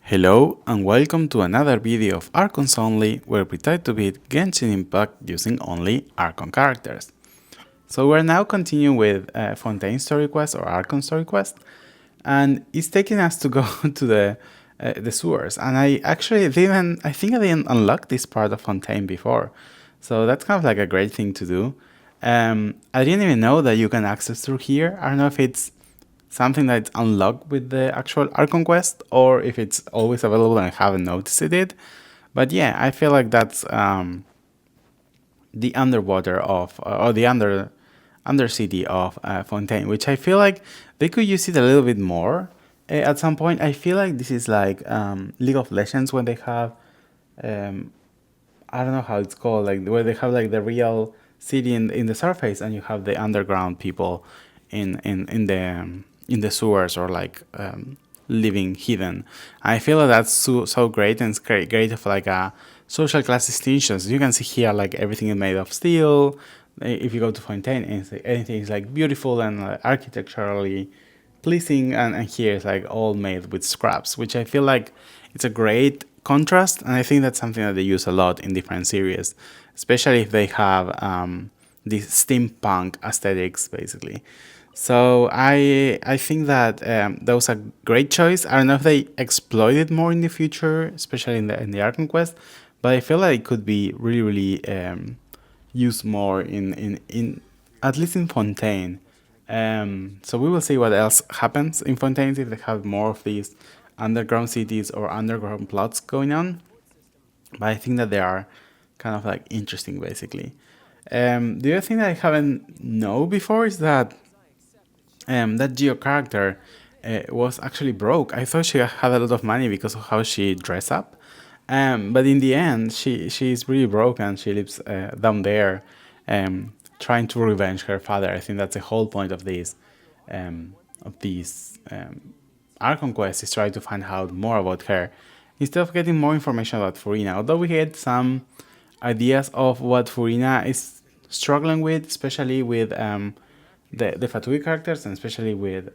Hello and welcome to another video of Archons Only, where we try to beat Genshin Impact using only Archon characters. So we're now continuing with Fontaine story quest or Archon story quest, and it's taking us to go to the sewers. And I actually didn't, I think I didn't unlock this part of Fontaine before, so that's kind of like a great thing to do. I didn't even know that you can access through here. I don't know if it's something that's unlocked with the actual Archon quest, or if it's always available and I haven't noticed it. But yeah, I feel like that's the underwater of, or the undercity of Fontaine, which I feel like they could use it a little bit more at some point. I feel like this is like League of Legends when they have, I don't know how it's called, like where they have like the real city in the surface, and you have the underground people in the sewers, or like living hidden. I feel like that's so great, and it's great of like a social class distinctions. You can see here like everything is made of steel. If you go to Fontaine, anything is like beautiful and architecturally pleasing, and here it's like all made with scraps, which I feel like it's a great contrast, and I think that's something that they use a lot in different series, especially if they have these steampunk aesthetics basically. So I think that that was a great choice. I don't know if they exploit it more in the future, especially in the Archon quest, but I feel like it could be really used more in at least in Fontaine. So we will see what else happens in Fontaine if they have more of these underground cities or underground plots going on. But I think that they are kind of like interesting, basically. The other thing that I haven't know before is that that Geo character was actually broke. I thought she had a lot of money because of how she dressed up, but in the end, she's really broke, and she lives down there, trying to revenge her father. I think that's the whole point of this Archon quest, is try to find out more about her instead of getting more information about Furina. Although we get some ideas of what Furina is struggling with, especially with the Fatui characters, and especially with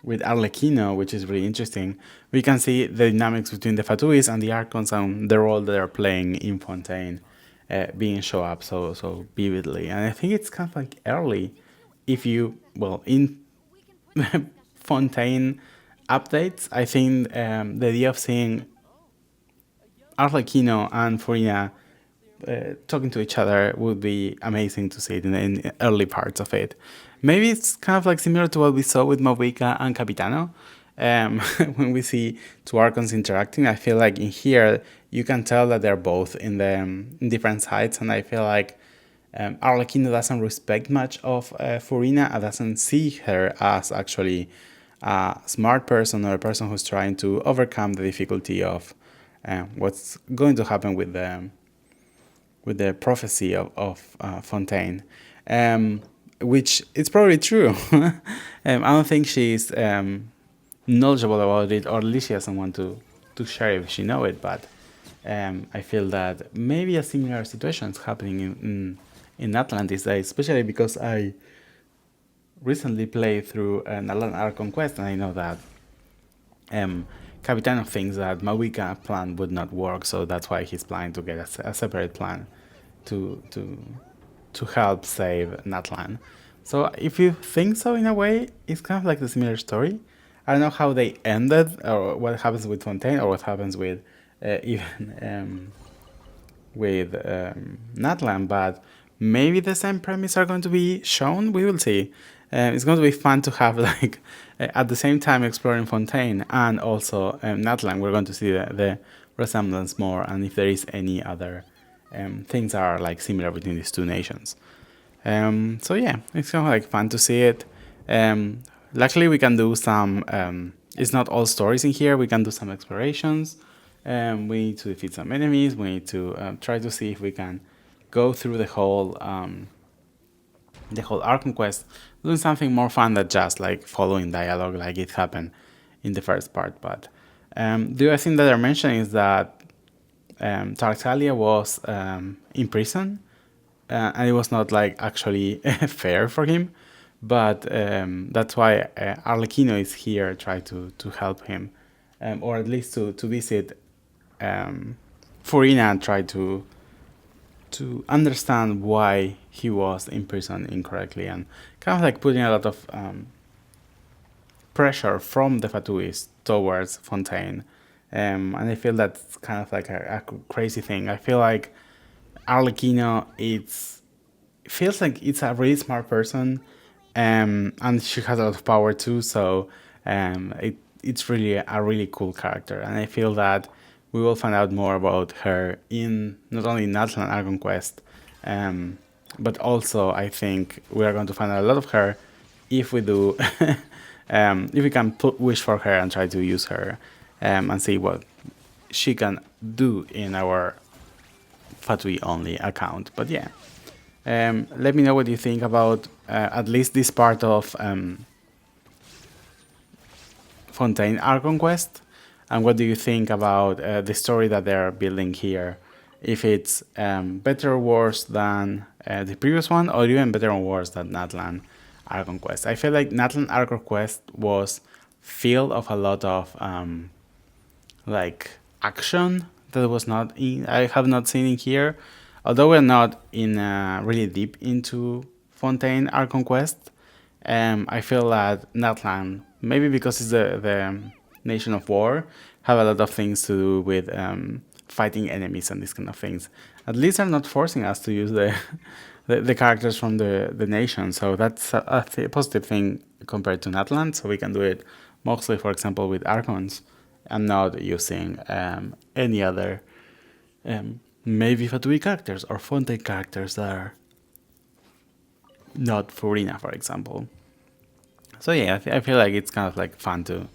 Arlechino, which is really interesting. We can see the dynamics between the Fatuis and the Archons and the role that they're playing in Fontaine being show up so vividly. And I think it's kind of like early, if you, well, in Fontaine updates, I think the idea of seeing Arlechino and Furina talking to each other would be amazing to see it in the early parts of it. Maybe it's kind of like similar to what we saw with Mavuika and Capitano. When we see two Archons interacting, I feel like in here you can tell that they're both in the in different sides, and I feel like Arlecchino doesn't respect much of Furina, and doesn't see her as actually a smart person, or a person who's trying to overcome the difficulty of what's going to happen with the prophecy of Fontaine, which is probably true. I don't think she's knowledgeable about it, or at least she doesn't want to share if she know it. But I feel that maybe a similar situation is happening in Natlan these days, especially because I recently played through an Archon quest, and I know that Capitano thinks that Mavuika plan would not work, so that's why he's planning to get a separate plan to help save Natlan. So if you think so, in a way, it's kind of like the similar story. I don't know how they ended, or what happens with Fontaine, or what happens with even with Natlan, but maybe the same premise are going to be shown. We will see. It's going to be fun to have like at the same time exploring Fontaine and also Natlan. We're going to see the resemblance more, and if there is any other things are like similar between these two nations. So yeah, it's kind of like fun to see it. Luckily, we can do some. It's not all stories in here. We can do some explorations. We need to defeat some enemies. We need to try to see if we can go through the whole Archon quest, doing something more fun than just like following dialogue like it happened in the first part. But the other thing that they're mentioning is that Tartalia was in prison, and it was not like actually fair for him, but that's why Arlechino is here, try to help him or at least to visit Furina and try to understand why he was imprisoned incorrectly, and kind of like putting a lot of pressure from the Fatuis towards Fontaine. And I feel that's kind of like a crazy thing. I feel like Arlechino, feels like it's a really smart person, and she has a lot of power too. So it's really a really cool character, and I feel that we will find out more about her in not only Natlan Argon Quest, but also I think we are going to find out a lot of her if we do, if we can wish for her and try to use her, and see what she can do in our Fatui only account. But yeah, let me know what you think about at least this part of Fontaine Archon Quest, and what do you think about the story that they're building here? If it's better or worse than the previous one, or even better or worse than Natlan Archon Quest. I feel like Natlan Archon Quest was filled of a lot of like action that was not in, I have not seen in here. Although we're not in really deep into Fontaine Archon Quest, I feel that Natlan, maybe because it's the nation of war, have a lot of things to do with fighting enemies and these kind of things. At least they're not forcing us to use the characters from the nation, so that's a positive thing compared to Natlan. So we can do it mostly, for example, with Archons, and not using any other maybe Fatui characters or Fontaine characters that are not Furina, for example. So yeah, I feel like it's kind of like fun to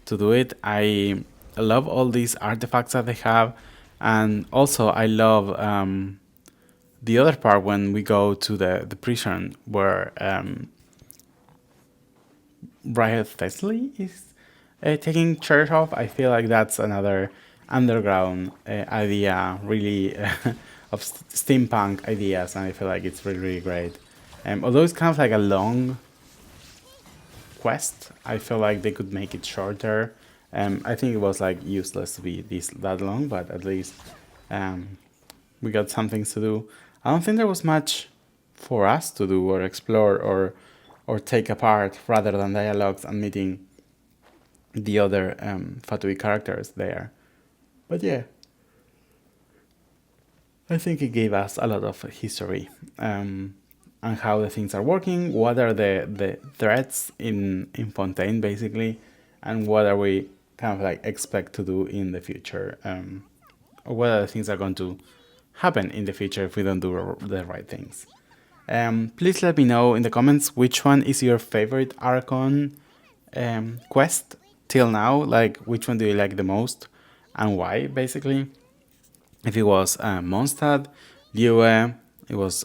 do it. I love all these artifacts that they have, and also I love the other part when we go to the prison where Brian Thesley is taking charge of. I feel like that's another underground idea, really of steampunk ideas, and I feel like it's really, really great. Although it's kind of like a long quest, I feel like they could make it shorter. I think it was like useless to be that long, but at least we got some things to do. I don't think there was much for us to do or explore or take apart, rather than dialogues and meeting the other Fatui characters there. But yeah, I think it gave us a lot of history, and how the things are working, what are the threats in Fontaine, basically, and what are we kind of like expect to do in the future, or what other things are going to happen in the future if we don't do the right things. Please let me know in the comments which one is your favorite Archon quest till now, like which one do you like the most and why, basically. If it was Mondstadt, Liyue, it was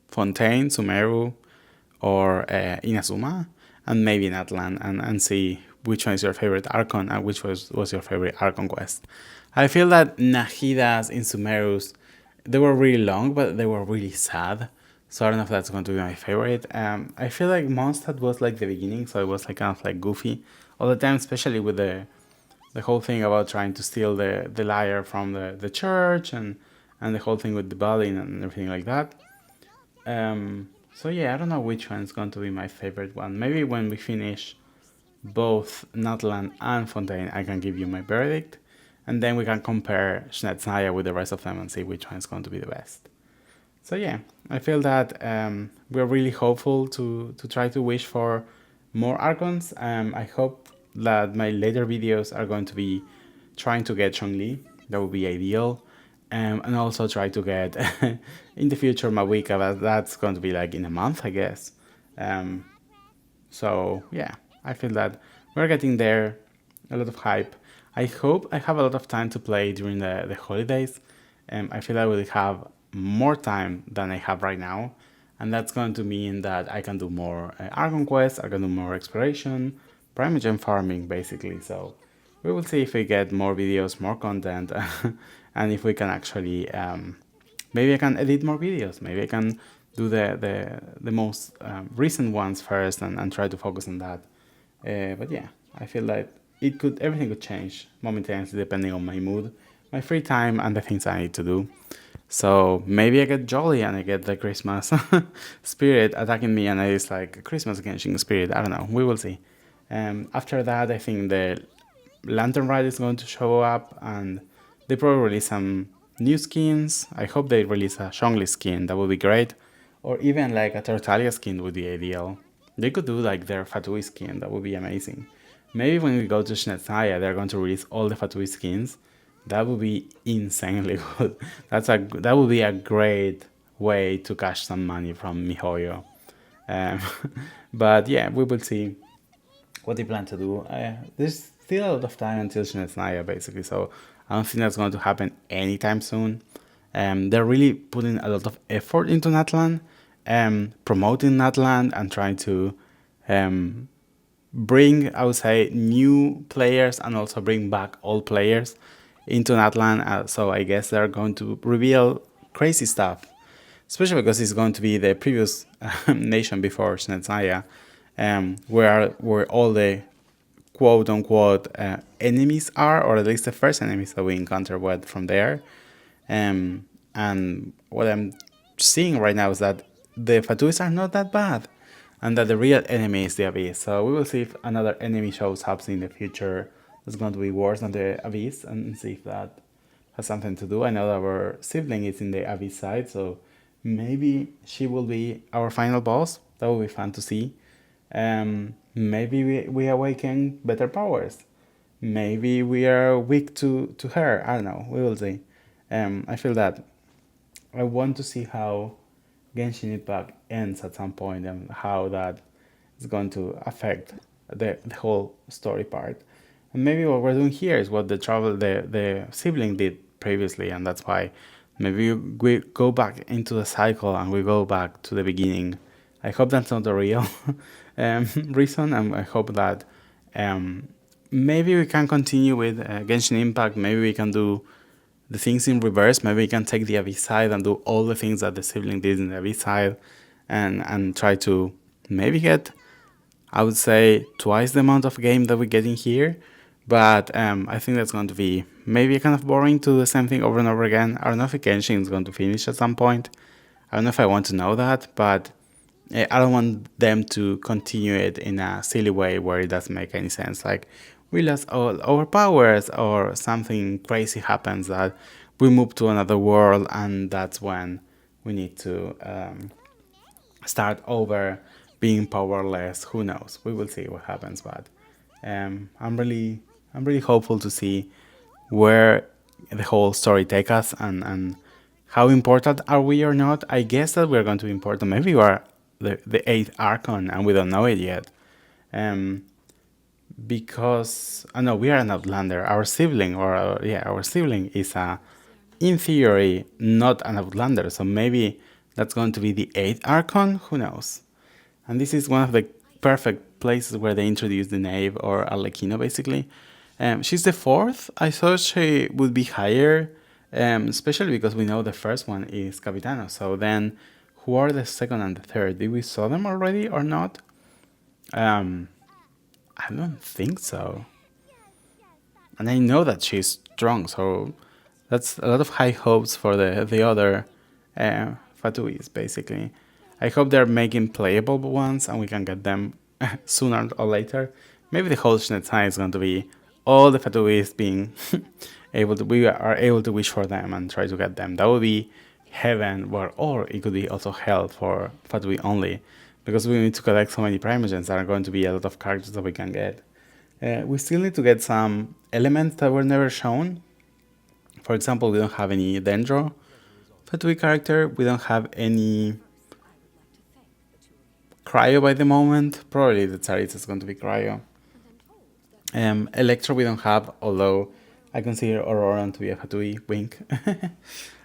Fontaine, Sumeru, or Inazuma, and maybe Natlan, and see which one is your favorite Archon and which was your favorite Archon quest. I feel that Nahida's in Sumerus, they were really long, but they were really sad. So I don't know if that's going to be my favorite. I feel like Mondstadt was like the beginning, so it was like kind of like goofy all the time, especially with the whole thing about trying to steal the lyre from the church, and the whole thing with the body and everything like that. So yeah, I don't know which one's going to be my favorite one. Maybe when we finish both Natlan and Fontaine, I can give you my verdict, and then we can compare Snetsnaya with the rest of them and see which one is going to be the best. So yeah, I feel that we're really hopeful to try to wish for more Archons. I hope that my later videos are going to be trying to get Chongli. That would be ideal. And also try to get in the future Mavuika, but that's going to be like in a month, I guess. So yeah, I feel that we're getting there. A lot of hype. I hope I have a lot of time to play during the holidays. I feel I will have more time than I have right now, and that's going to mean that I can do more Archon quests, I can do more exploration, Primogen farming, basically. So we will see if we get more videos, more content, and if we can actually, maybe I can edit more videos, maybe I can do the most recent ones first and try to focus on that. But yeah, I feel like everything could change momentarily depending on my mood, my free time, and the things I need to do. So maybe I get jolly and I get the Christmas spirit attacking me, and it's like Christmas Genshin spirit. I don't know. We will see. After that, I think the Lantern Ride is going to show up, and they probably release some new skins. I hope they release a Zhongli skin. That would be great, or even like a Tartaglia skin would be ideal. They could do like their Fatui skin. That would be amazing. Maybe when we go to Shinetsaya, they're going to release all the Fatui skins. That would be insanely good. That would be a great way to cash some money from MiHoYo. Um, but yeah, we will see what they plan to do. There's still a lot of time until Shinetsnaya, basically, so I don't think that's going to happen anytime soon. They're really putting a lot of effort into Natlan, promoting Natlan, and trying to um, bring, I would say, new players and also bring back old players into Natlan. So I guess they're going to reveal crazy stuff, especially because it's going to be the previous nation before Snetsaya, where all the quote unquote enemies are, or at least the first enemies that we encounter were from there. And what I'm seeing right now is that the Fatuis are not that bad, and that the real enemy is the Abyss. So we will see if another enemy shows up in the future that's going to be worse than the Abyss, and see if that has something to do. I know that our sibling is in the Abyss side, so maybe she will be our final boss. That will be fun to see. Maybe we awaken better powers. Maybe we are weak to her. I don't know. We will see. I feel that I want to see how Genshin Impact ends at some point, and how that is going to affect the whole story part. And maybe what we're doing here is what the sibling did previously, and that's why maybe we go back into the cycle and we go back to the beginning. I hope that's not the real reason, and I hope that maybe we can continue with Genshin Impact. Maybe we can do the things in reverse. Maybe we can take the Abyss side and do all the things that the sibling did in the Abyss side, and try to maybe get, I would say, twice the amount of game that we get in here. But I think that's going to be maybe kind of boring to do the same thing over and over again. I don't know if Genshin is going to finish at some point. I don't know if I want to know that, but I don't want them to continue it in a silly way where it doesn't make any sense. Like, we lost all our powers, or something crazy happens that we move to another world, and that's when we need to start over being powerless. Who knows? We will see what happens. But I'm really hopeful to see where the whole story take us, and how important are we or not. I guess that we're going to be important. Maybe we are the eighth Archon and we don't know it yet. Because I know we are an Outlander. Our sibling, our sibling is in theory, not an Outlander. So maybe that's going to be the eighth Archon. Who knows? And this is one of the perfect places where they introduce the knave, or Arlechino, basically. She's the fourth. I thought she would be higher, especially because we know the first one is Capitano. So then, who are the second and the third? Did we saw them already or not? I don't think so. And I know that she's strong, so that's a lot of high hopes for the other Fatuis, basically. I hope they're making playable ones and we can get them sooner or later. Maybe the whole Shinetsai is going to be all the Fatuis being we are able to wish for them and try to get them. That would be heaven, or it could be also hell for Fatui only, because we need to collect so many Primogens. There are going to be a lot of characters that we can get. We still need to get some elements that were never shown. For example, we don't have any Dendro Fatui character. We don't have any Cryo by the moment. Probably the Tsaritsa is going to be Cryo. Electro we don't have, although I consider Auroran to be a Fatui. Wink.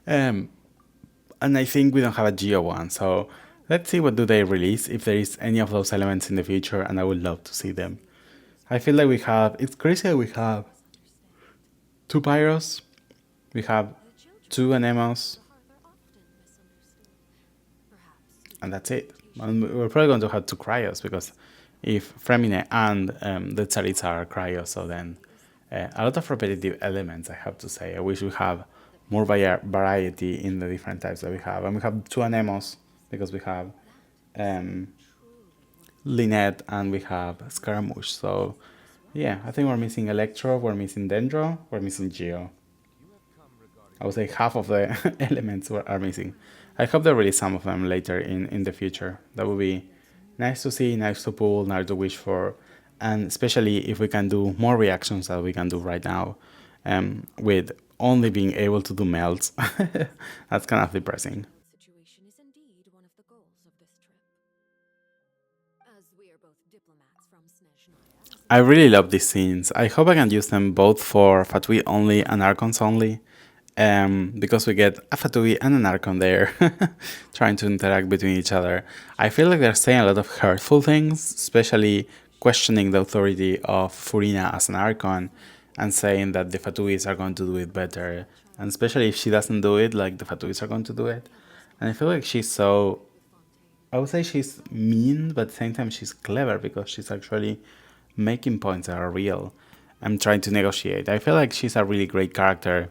And I think we don't have a Geo one, so let's see what do they release, if there is any of those elements in the future, and I would love to see them. I feel like it's crazy that we have 2 Pyros, we have 2 Anemos, and that's it. And we're probably going to have 2 Cryos, because if Fremine and the Tsaritsa are cryo, so then a lot of repetitive elements, I have to say. I wish we have more variety in the different types that we have. And we have two Anemos, because we have Lynette and we have Scaramouche. So yeah, I think we're missing Electro, we're missing Dendro, we're missing Geo. I would say half of the elements are missing. I hope they release some of them later in the future. That would be nice to see, nice to pull, nice to wish for, and especially if we can do more reactions that we can do right now, with only being able to do melts. That's kind of depressing. Situation is indeed one of the goals of this trip. As we are both diplomats from Snezhnaya. I really love these scenes. I hope I can use them both for Fatui only and Archons only. Because we get a Fatui and an Archon there trying to interact between each other. I feel like they're saying a lot of hurtful things, especially questioning the authority of Furina as an Archon and saying that the Fatuis are going to do it better. And especially if she doesn't do it, like the Fatuis are going to do it. And I feel like she's so... I would say she's mean, but at the same time she's clever because she's actually making points that are real and trying to negotiate. I feel like she's a really great character.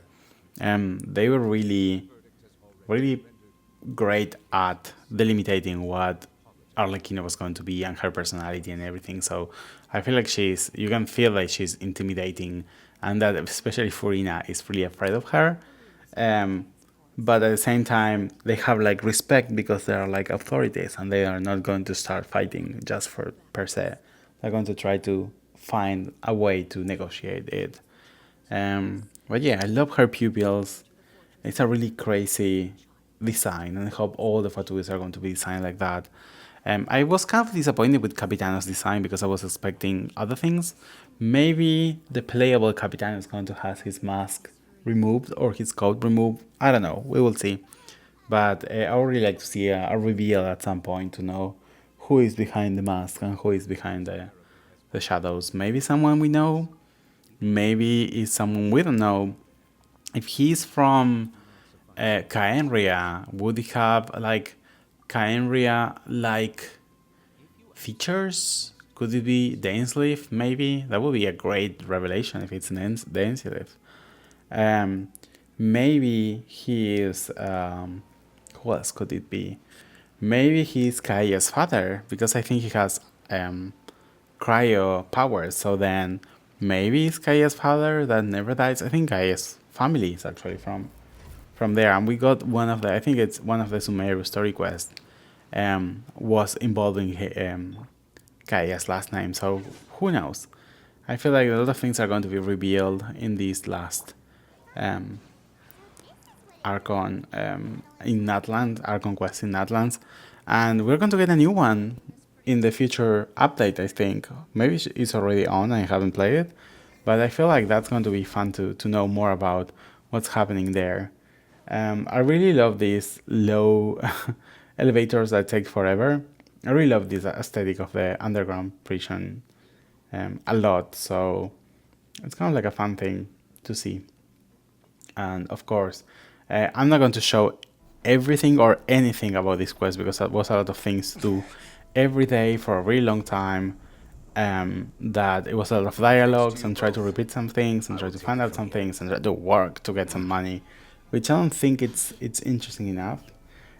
They were really great at delimiting what Arlechino was going to be and her personality and everything. So I feel like you can feel like she's intimidating, and that especially Furina is really afraid of her. But at the same time, they have like respect because they are like authorities and they are not going to start fighting just for per se. They're going to try to find a way to negotiate it. But yeah, I love her pupils. It's a really crazy design, and I hope all the Fatuis are going to be designed like that. I was kind of disappointed with Capitano's design because I was expecting other things. Maybe the playable Capitano is going to have his mask removed or his coat removed. I don't know. We will see. But I would really like to see a reveal at some point to know who is behind the mask and who is behind the shadows. Maybe someone we know. Maybe it's someone we don't know. If he's from Caenria, would he have like Caenria like features? Could it be the Ainsleaf? Maybe that would be a great revelation if it's the Ainsleaf. Maybe he is. Who else could it be? Maybe he's Kaia's father because I think he has cryo powers. So then maybe it's Kaia's father that never dies. I think Kaia's family is actually from there, and we got one of the. I think it's one of the Sumeru story quests. Was involving Kaia's last name. So who knows? I feel like a lot of things are going to be revealed in this last Archon in Natlan, Archon quest in Natlands, and we're going to get a new one in the future update. I think maybe it's already on. I haven't played it, but I feel like that's going to be fun to know more about what's happening there. I really love these low elevators that take forever. I really love this aesthetic of the underground prison a lot. So it's kind of like a fun thing to see. And of course, I'm not going to show everything or anything about this quest because that was a lot of things to do every day for a really long time. That it was a lot of dialogues and try to repeat some things and try to find out some things and try to work to get some money, which I don't think it's interesting enough.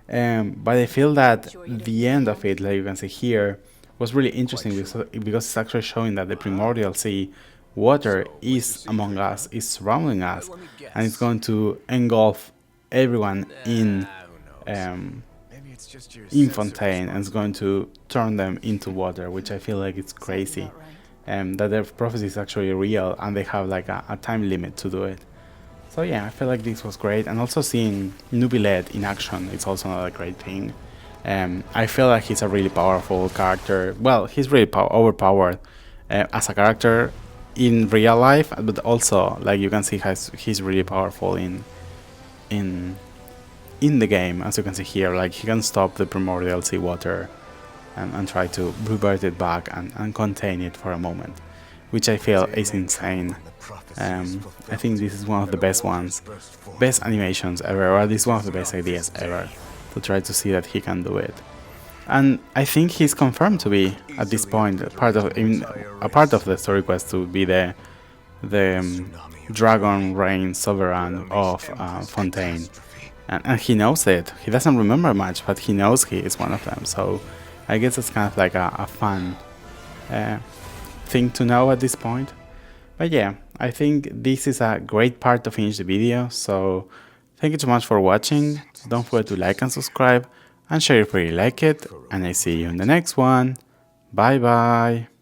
But I feel that the end of it, like you can see here, was really interesting because it's actually showing that the primordial sea water is among us, is surrounding us, and it's going to engulf everyone in Fontaine and it's going to turn them into water, which I feel like it's crazy. That their prophecy is actually real and they have like a time limit to do it. So yeah, I feel like this was great, and also seeing Nubilet in action is also another great thing. I feel like he's a really powerful character. Well, he's really overpowered as a character in real life, but also like you can see he's really powerful in the game, as you can see here. Like he can stop the primordial sea water and try to revert it back and contain it for a moment, which I feel is insane. I think this is one of the best animations ever, or at least one of the best ideas ever, to try to see that he can do it. And I think he's confirmed to be at this point a part of the story quest to be the dragon reign sovereign of Fontaine, and he knows it. He doesn't remember much, but he knows he is one of them. So I guess it's kind of like a fun thing to know at this point. But yeah, I think this is a great part to finish the video. So thank you so much for watching. Don't forget to like and subscribe and share if you really like it. And I see you in the next one. Bye bye.